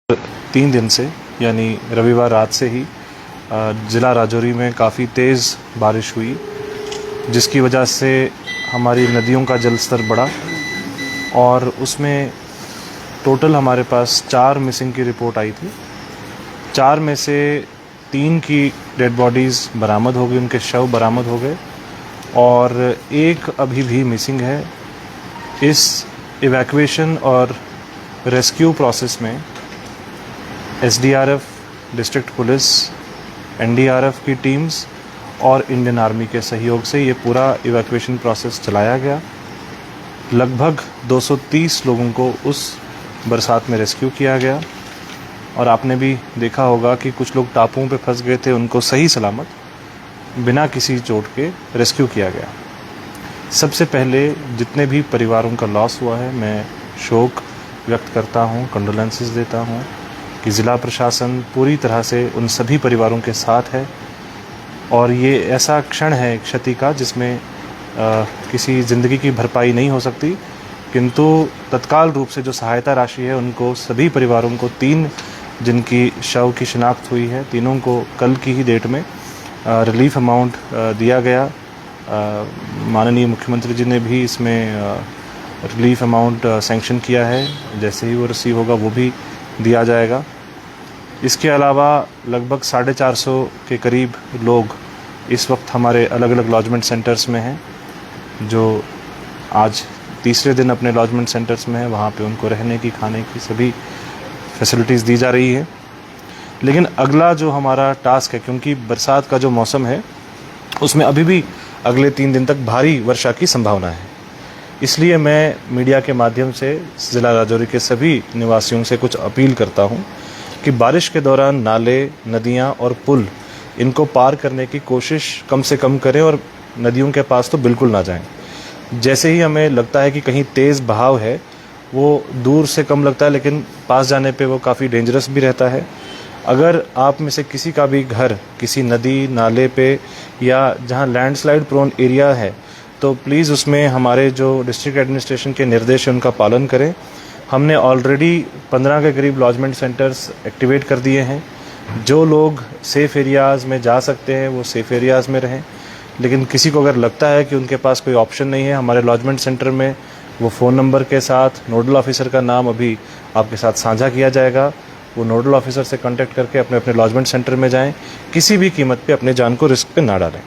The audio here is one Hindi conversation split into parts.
3 दिन से यानी रविवार रात से ही ज़िला राजौरी में काफ़ी तेज़ बारिश हुई, जिसकी वजह से हमारी नदियों का जल स्तर बढ़ा और उसमें टोटल हमारे पास 4 मिसिंग की रिपोर्ट आई थी। 4 में से 3 की डेड बॉडीज़ बरामद हो गई, उनके शव बरामद हो गए और एक अभी भी मिसिंग है। इस इवैक्यूएशन और रेस्क्यू प्रोसेस में एसडीआरएफ, डिस्ट्रिक्ट पुलिस, एनडीआरएफ की टीम्स और इंडियन आर्मी के सहयोग से ये पूरा इवैक्यूएशन प्रोसेस चलाया गया। लगभग 230 लोगों को उस बरसात में रेस्क्यू किया गया और आपने भी देखा होगा कि कुछ लोग टापुओं पे फंस गए थे, उनको सही सलामत बिना किसी चोट के रेस्क्यू किया गया। सबसे पहले जितने भी परिवारों का लॉस हुआ है, मैं शोक व्यक्त करता हूँ, कंडोलेंसेस देता हूँ कि ज़िला प्रशासन पूरी तरह से उन सभी परिवारों के साथ है और ये ऐसा क्षण है क्षति का जिसमें किसी ज़िंदगी की भरपाई नहीं हो सकती, किंतु तत्काल रूप से जो सहायता राशि है उनको सभी परिवारों को 3 जिनकी शव की शिनाख्त हुई है, तीनों को कल की ही डेट में रिलीफ अमाउंट दिया गया। माननीय मुख्यमंत्री जी ने भी इसमें रिलीफ अमाउंट सैंक्शन किया है, जैसे ही वो रिसीव होगा वो भी दिया जाएगा। इसके अलावा लगभग 450 के करीब लोग इस वक्त हमारे अलग अलग लॉजमेंट सेंटर्स में हैं, जो आज तीसरे दिन अपने लॉजमेंट सेंटर्स में हैं। वहाँ पे उनको रहने की, खाने की सभी फैसिलिटीज़ दी जा रही है। लेकिन अगला जो हमारा टास्क है, क्योंकि बरसात का जो मौसम है उसमें अभी भी अगले 3 दिन तक भारी वर्षा की संभावना है, इसलिए मैं मीडिया के माध्यम से ज़िला राजौरी के सभी निवासियों से कुछ अपील करता हूं कि बारिश के दौरान नाले, नदियां और पुल इनको पार करने की कोशिश कम से कम करें और नदियों के पास तो बिल्कुल ना जाएं। जैसे ही हमें लगता है कि कहीं तेज़ बहाव है, वो दूर से कम लगता है लेकिन पास जाने पे वो काफ़ी डेंजरस भी रहता है। अगर आप में से किसी का भी घर किसी नदी, नाले पे या जहाँ लैंडस्लाइड प्रोन एरिया है, तो प्लीज़ उसमें हमारे जो डिस्ट्रिक्ट एडमिनिस्ट्रेशन के निर्देश हैं उनका पालन करें। हमने ऑलरेडी 15 के करीब लॉजमेंट सेंटर्स एक्टिवेट कर दिए हैं। जो लोग सेफ़ एरियाज़ में जा सकते हैं वो सेफ़ एरियाज़ में रहें, लेकिन किसी को अगर लगता है कि उनके पास कोई ऑप्शन नहीं है, हमारे लॉजमेंट सेंटर में वो फ़ोन नंबर के साथ नोडल ऑफिसर का नाम अभी आपके साथ साझा किया जाएगा। वो नोडल ऑफिसर से कॉन्टैक्ट करके अपने अपने लॉजमेंट सेंटर में जाएँ। किसी भी कीमत पर अपने जान को रिस्क पे ना डालें।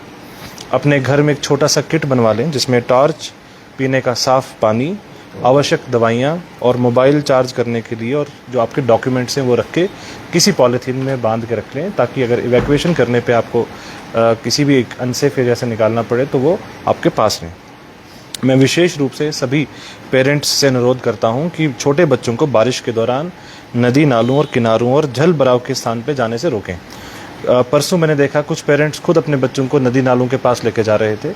अपने घर में एक छोटा सा किट बनवा लें जिसमें टॉर्च, पीने का साफ़ पानी, आवश्यक दवाइयाँ और मोबाइल चार्ज करने के लिए और जो आपके डॉक्यूमेंट्स हैं वो रख के किसी पॉलीथीन में बांध के रख लें, ताकि अगर इवैक्यूएशन करने पे आपको किसी भी एक अनसेफ एरिया से निकालना पड़े तो वो आपके पास रहें। मैं विशेष रूप से सभी पेरेंट्स से अनुरोध करता हूँ कि छोटे बच्चों को बारिश के दौरान नदी, नालों और किनारों और जल भराव के स्थान पर जाने से रोकें। परसों मैंने देखा कुछ पेरेंट्स खुद अपने बच्चों को नदी नालों के पास लेके जा रहे थे।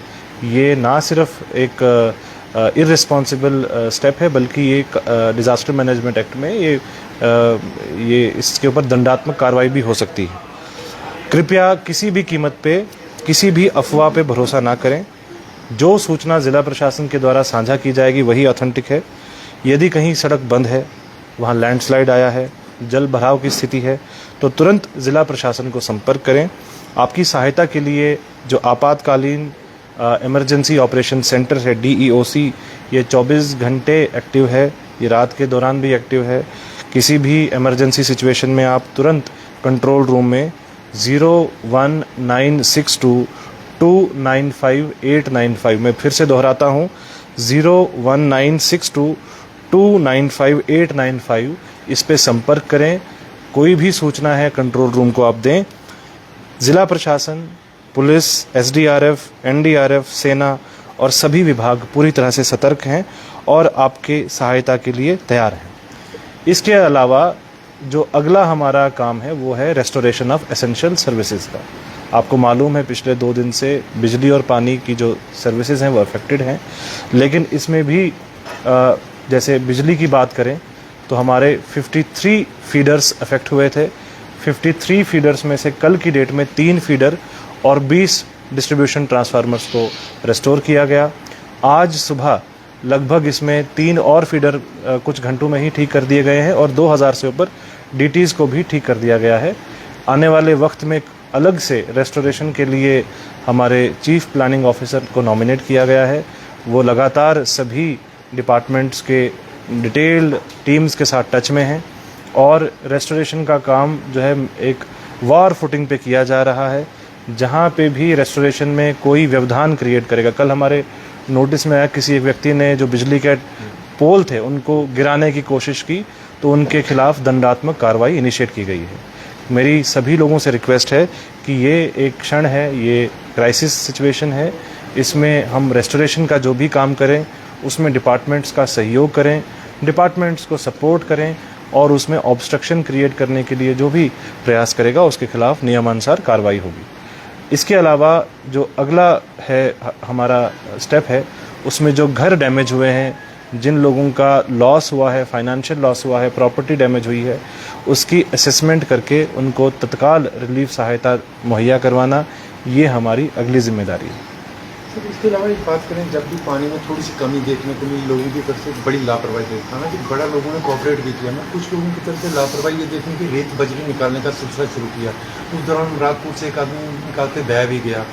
ये ना सिर्फ एक इररिस्पॉन्सिबल स्टेप है, बल्कि ये डिज़ास्टर मैनेजमेंट एक्ट में ये इसके ऊपर दंडात्मक कार्रवाई भी हो सकती है। कृपया किसी भी कीमत पे किसी भी अफवाह पे भरोसा ना करें। जो सूचना ज़िला प्रशासन के द्वारा साझा की जाएगी वही ऑथेंटिक है। यदि कहीं सड़क बंद है, वहाँ लैंडस्लाइड आया है, जल भराव की स्थिति है, तो तुरंत ज़िला प्रशासन को संपर्क करें। आपकी सहायता के लिए जो आपातकालीन इमरजेंसी ऑपरेशन सेंटर है DEOC, ये 24 घंटे एक्टिव है, ये रात के दौरान भी एक्टिव है। किसी भी इमरजेंसी सिचुएशन में आप तुरंत कंट्रोल रूम में 01962 295 895, मैं फिर से दोहराता हूँ 01962 295 895, इस पे संपर्क करें। कोई भी सूचना है कंट्रोल रूम को आप दें। ज़िला प्रशासन, पुलिस, SDRF, NDRF, सेना और सभी विभाग पूरी तरह से सतर्क हैं और आपके सहायता के लिए तैयार हैं। इसके अलावा जो अगला हमारा काम है वो है रेस्टोरेशन ऑफ एसेंशियल सर्विसेज का। आपको मालूम है पिछले 2 दिन से बिजली और पानी की जो सर्विसेज हैं वो अफेक्टेड हैं, लेकिन इसमें भी जैसे बिजली की बात करें तो हमारे 53 फीडर्स अफेक्ट हुए थे। 53 फीडर्स में से कल की डेट में 3 फीडर और 20 डिस्ट्रीब्यूशन ट्रांसफार्मर्स को रेस्टोर किया गया। आज सुबह लगभग इसमें 3 और फीडर कुछ घंटों में ही ठीक कर दिए गए हैं और 2000 से ऊपर DTs को भी ठीक कर दिया गया है। आने वाले वक्त में अलग से रेस्टोरेशन के लिए हमारे चीफ प्लानिंग ऑफिसर को नॉमिनेट किया गया है। वो लगातार सभी डिपार्टमेंट्स के डिटेल्ड टीम्स के साथ टच में हैं और रेस्टोरेशन का काम जो है एक वॉर फुटिंग पे किया जा रहा है। जहाँ पे भी रेस्टोरेशन में कोई व्यवधान क्रिएट करेगा, कल हमारे नोटिस में आया किसी एक व्यक्ति ने जो बिजली के पोल थे उनको गिराने की कोशिश की, तो उनके खिलाफ दंडात्मक कार्रवाई इनिशिएट की गई है। मेरी सभी लोगों से रिक्वेस्ट है कि ये एक क्षण है, ये क्राइसिस सिचुएशन है, इसमें हम रेस्टोरेशन का जो भी काम करें उसमें डिपार्टमेंट्स का सहयोग करें, डिपार्टमेंट्स को सपोर्ट करें और उसमें ऑब्स्ट्रक्शन क्रिएट करने के लिए जो भी प्रयास करेगा उसके खिलाफ नियमानुसार कार्रवाई होगी। इसके अलावा जो अगला है हमारा स्टेप है, उसमें जो घर डैमेज हुए हैं, जिन लोगों का लॉस हुआ है, फाइनेंशियल लॉस हुआ है, प्रॉपर्टी डैमेज हुई है, उसकी असेसमेंट करके उनको तत्काल रिलीफ सहायता मुहैया करवाना, ये हमारी अगली जिम्मेदारी है। सर, इसके अलावा एक बात करें, जब भी पानी में थोड़ी सी कमी देखने को मिली, लोगों की तरफ से बड़ी लापरवाही देखा ना कि बड़ा लोगों ने कोऑपरेट भी किया ना, कुछ लोगों की तरफ से लापरवाही ये देखने की रेत बजरी निकालने का सिलसिला शुरू किया। उस दौरान रातपुर से एक आदमी निकालते बह भी गया।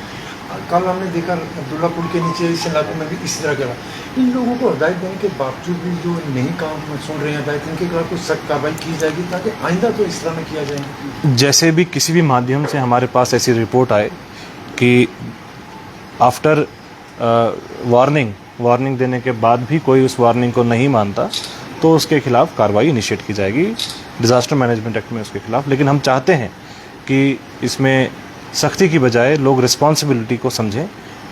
कल हमने देखा अब्दुल्ला पुल के नीचे इस इलाके में भी इसी तरह करा। इन लोगों को हिदायत देने के बावजूद भी जो नहीं काम सुन रहे हैं हिदायत, इनके खिलाफ कुछ सख्त कार्रवाई की जाएगी ताकि आइंदा तो इस तरह में किया जाए। जैसे भी किसी भी माध्यम से हमारे पास ऐसी रिपोर्ट आए कि आफ्टर वार्निंग देने के बाद भी कोई उस वार्निंग को नहीं मानता, तो उसके खिलाफ कार्रवाई इनिशिएट की जाएगी डिज़ास्टर मैनेजमेंट एक्ट में उसके खिलाफ। लेकिन हम चाहते हैं कि इसमें सख्ती की बजाय लोग रिस्पॉन्सिबिलिटी को समझें,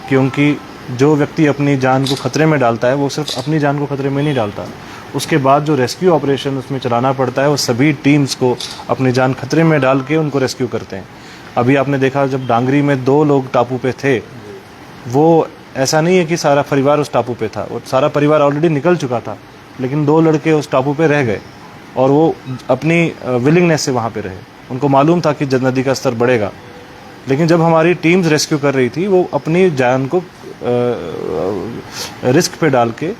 क्योंकि जो व्यक्ति अपनी जान को खतरे में डालता है वो सिर्फ अपनी जान को खतरे में नहीं डालता, उसके बाद जो रेस्क्यू ऑपरेशन उसमें चलाना पड़ता है वो सभी टीम्स को अपनी जान खतरे में डाल के उनको रेस्क्यू करते हैं। अभी आपने देखा जब डांगरी में 2 लोग टापू पे थे, वो ऐसा नहीं है कि सारा परिवार उस टापू पे था, वो सारा परिवार ऑलरेडी निकल चुका था, लेकिन 2 लड़के उस टापू पे रह गए और वो अपनी विलिंगनेस से वहाँ पे रहे। उनको मालूम था कि नदी का स्तर बढ़ेगा, लेकिन जब हमारी टीम्स रेस्क्यू कर रही थी वो अपनी जान को रिस्क पे डाल के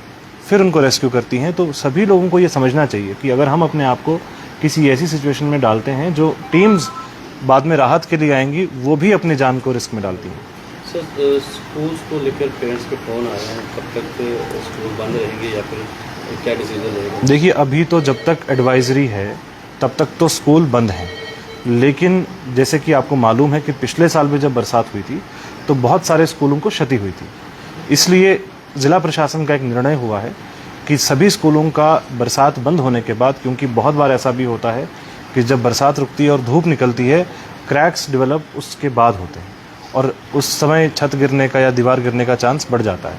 फिर उनको रेस्क्यू करती हैं। तो सभी लोगों को ये समझना चाहिए कि अगर हम अपने आप को किसी ऐसी सिचुएशन में डालते हैं, जो टीम्स बाद में राहत के लिए आएंगी वो भी अपनी जान को रिस्क में डालती हैं। सर, स्कूल्स को लेकर पेरेंट्स के फ़ोन आए हैं, कब तक स्कूल बंद रहेंगे या फिर क्या डिसीजन रहेगा? देखिए, अभी तो जब तक एडवाइजरी है तब तक तो स्कूल बंद हैं, लेकिन जैसे कि आपको मालूम है कि पिछले साल भी जब बरसात हुई थी तो बहुत सारे स्कूलों को क्षति हुई थी। इसलिए ज़िला प्रशासन का एक निर्णय हुआ है कि सभी स्कूलों का बरसात बंद होने के बाद, क्योंकि बहुत बार ऐसा भी होता है कि जब बरसात रुकती है और धूप निकलती है, क्रैक्स डेवलप उसके बाद होते हैं और उस समय छत गिरने का या दीवार गिरने का चांस बढ़ जाता है।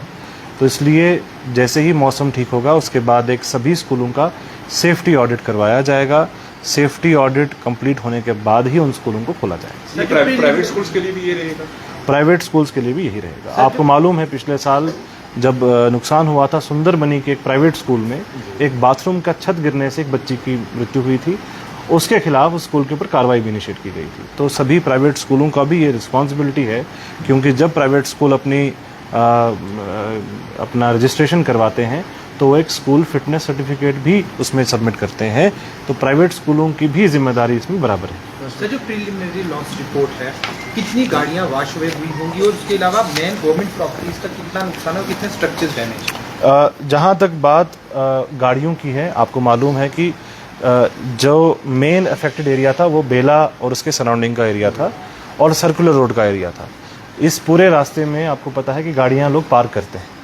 तो इसलिए जैसे ही मौसम ठीक होगा उसके बाद एक सभी स्कूलों का सेफ्टी ऑडिट करवाया जाएगा। सेफ्टी ऑडिट कंप्लीट होने के बाद ही उन स्कूलों को खोला जाएगा। प्राइवेट स्कूल्स के लिए भी ये रहेगा? प्राइवेट स्कूल्स के लिए भी यही रहेगा। आपको मालूम है पिछले साल जब नुकसान हुआ था सुंदरबनी के एक प्राइवेट स्कूल में, एक बाथरूम का छत गिरने से एक बच्ची की मृत्यु हुई थी, उसके खिलाफ उस स्कूल के ऊपर कार्रवाई भी इनिशिएट की गई थी। तो सभी प्राइवेट स्कूलों का भी ये रिस्पॉन्सिबिलिटी है, क्योंकि जब प्राइवेट स्कूल अपना रजिस्ट्रेशन करवाते हैं तो वो एक स्कूल फिटनेस सर्टिफिकेट भी उसमें सबमिट करते हैं। तो प्राइवेट स्कूलों की भी जिम्मेदारी इसमें बराबर है। सर, जो प्रीलिमिनरी लॉस रिपोर्ट है, कितनी गाड़ियां वॉश अवे हुई होंगी और उसके अलावा मेन गवर्नमेंट प्रॉपर्टीज का कितना नुकसान है और कितने स्ट्रक्चर्स डैमेज? जहाँ तक बात गाड़ियों की है, आपको मालूम है कि जो मेन अफेक्टेड एरिया था वो बेला और उसके सराउंडिंग का एरिया था और सर्कुलर रोड का एरिया था। इस पूरे रास्ते में आपको पता है कि गाड़ियाँ लोग पार्क करते हैं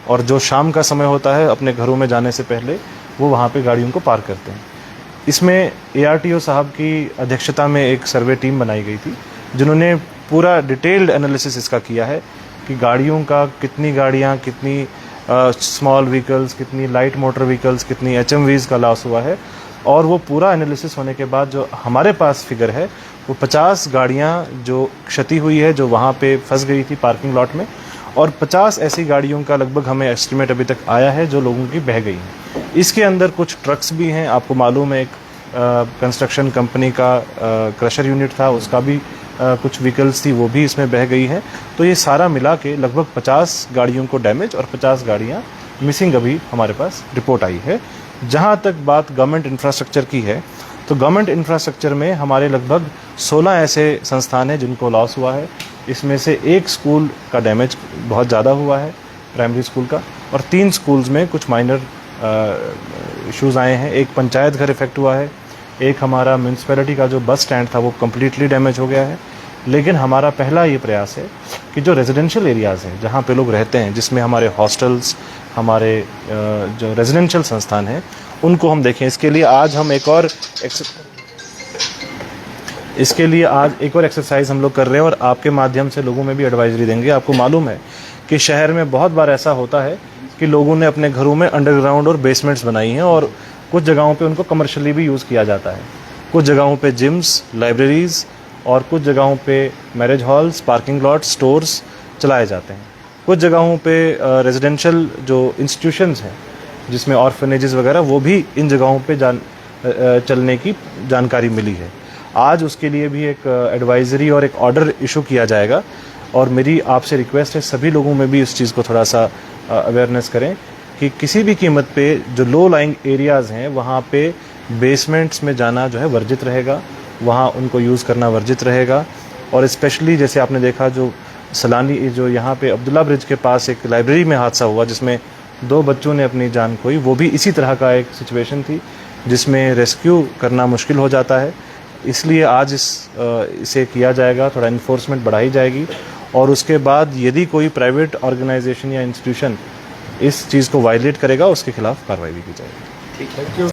और जो शाम का समय होता है अपने घरों में जाने से पहले वो वहाँ पे गाड़ियों को पार्क करते हैं। इसमें ARTO साहब की अध्यक्षता में एक सर्वे टीम बनाई गई थी, जिन्होंने पूरा डिटेल्ड एनालिसिस इसका किया है कि गाड़ियों का कितनी गाड़ियाँ, कितनी स्मॉल व्हीकल्स, कितनी लाइट मोटर व्हीकल्स, कितनी HMVs का लॉस हुआ है। और वो पूरा एनालिसिस होने के बाद जो हमारे पास फिगर है वो 50 गाड़ियाँ जो क्षति हुई है, जो वहाँ पे फंस गई थी पार्किंग लॉट में, और 50 ऐसी गाड़ियों का लगभग हमें एस्टिमेट अभी तक आया है जो लोगों की बह गई हैं। इसके अंदर कुछ ट्रक्स भी हैं। आपको मालूम है एक कंस्ट्रक्शन कंपनी का क्रशर यूनिट था, उसका भी कुछ व्हीकल्स थी, वो भी इसमें बह गई हैं। तो ये सारा मिला के लगभग 50 गाड़ियों को डैमेज और 50 गाड़ियाँ मिसिंग अभी हमारे पास रिपोर्ट आई है। जहाँ तक बात गवर्नमेंट इंफ्रास्ट्रक्चर की है तो गवर्नमेंट इंफ्रास्ट्रक्चर में हमारे लगभग 16 ऐसे संस्थान हैं जिनको लॉस हुआ है। इसमें से एक स्कूल का डैमेज बहुत ज़्यादा हुआ है, प्राइमरी स्कूल का, और 3 स्कूल्स में कुछ माइनर इश्यूज़ आए हैं। एक पंचायत घर इफेक्ट हुआ है, एक हमारा म्यूनसिपैलिटी का जो बस स्टैंड था वो कम्प्लीटली डैमेज हो गया है। लेकिन हमारा पहला ये प्रयास है कि जो रेजिडेंशियल एरियाज़ हैं जहाँ पे लोग रहते हैं, जिसमें हमारे हॉस्टल्स, हमारे जो रेजिडेंशियल संस्थान हैं, उनको हम देखें। इसके लिए आज एक और एक्सरसाइज हम लोग कर रहे हैं और आपके माध्यम से लोगों में भी एडवाइजरी देंगे। आपको मालूम है कि शहर में बहुत बार ऐसा होता है कि लोगों ने अपने घरों में अंडरग्राउंड और बेसमेंट्स बनाई हैं और कुछ जगहों पे उनको कमर्शियली भी यूज़ किया जाता है। कुछ जगहों पे जिम्स, लाइब्रेरीज़ और कुछ जगहों पे marriage halls, parking lot, stores चलाए जाते हैं। कुछ जगहों पे रेजिडेंशियल जो इंस्टीट्यूशंस हैं जिसमें ऑर्फनेजेस वगैरह, वो भी इन जगहों पे चलने की जानकारी मिली है। आज उसके लिए भी एक एडवाइजरी और एक ऑर्डर इशू किया जाएगा और मेरी आपसे रिक्वेस्ट है सभी लोगों में भी इस चीज़ को थोड़ा सा अवेयरनेस करें कि किसी भी कीमत पे जो लो लाइंग एरियाज़ हैं वहाँ पे बेसमेंट्स में जाना जो है वर्जित रहेगा, वहाँ उनको यूज़ करना वर्जित रहेगा। और स्पेशली जैसे आपने देखा जो सलानी, जो यहाँ पे अब्दुल्ला ब्रिज के पास एक लाइब्रेरी में हादसा हुआ जिसमें 2 बच्चों ने अपनी जान खोई, वो भी इसी तरह का एक सिचुएशन थी जिसमें रेस्क्यू करना मुश्किल हो जाता है। इसलिए आज इसे किया जाएगा, थोड़ा इन्फोर्समेंट बढ़ाई जाएगी और उसके बाद यदि कोई प्राइवेट ऑर्गेनाइजेशन या इंस्टीट्यूशन इस चीज़ को वायलेट करेगा उसके खिलाफ कार्रवाई भी की जाएगी। Thank you.